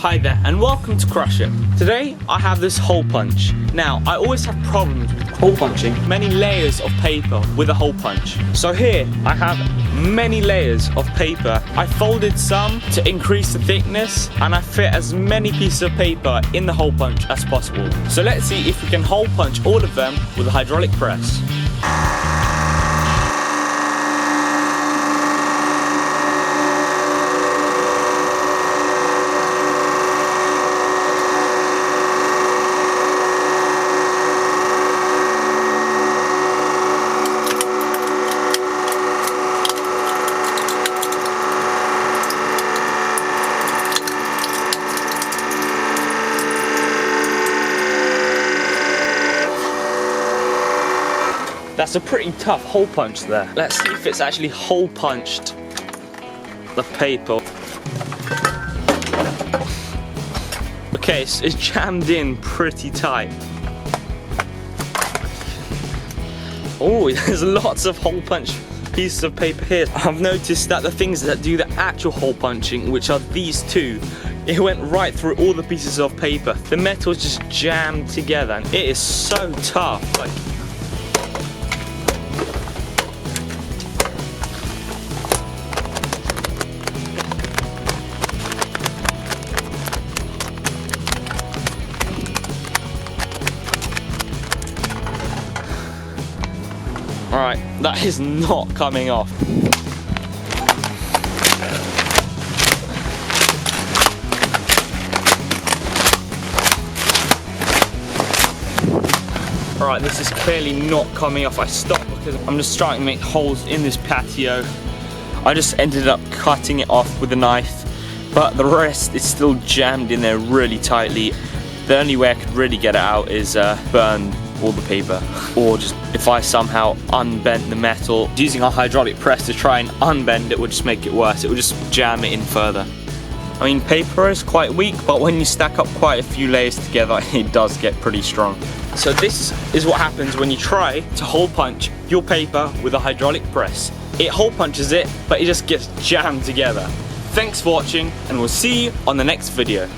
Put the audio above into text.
Hi there and welcome to Crushit. Today I have this hole punch. Now I always have problems with hole punching many layers of paper with a hole punch. So here I have many layers of paper. I folded some to increase the thickness and I fit as many pieces of paper in the hole punch as possible. So let's see if we can hole punch all of them with a hydraulic press. That's a pretty tough hole punch there. Let's see if it's actually hole punched the paper. Okay, so it's jammed in pretty tight. Oh, there's lots of hole punch pieces of paper here. I've noticed that the things that do the actual hole punching, which are these two, it went right through all the pieces of paper. The metal is just jammed together and it is so tough. Alright, that is not coming off. Alright, this is clearly not coming off. I stopped because I'm just starting to make holes in this patio. I just ended up cutting it off with a knife, but the rest is still jammed in there really tightly. The only way I could really get it out is burn all the paper, or just if I somehow unbent the metal using a hydraulic press to try and unbend it would just make it worse. It would just jam it in further. I mean, paper is quite weak, but when you stack up quite a few layers together it does get pretty strong. So this is what happens when you try to hole punch your paper with a hydraulic press. It hole punches it, but it just gets jammed together. Thanks for watching and we'll see you on the next video.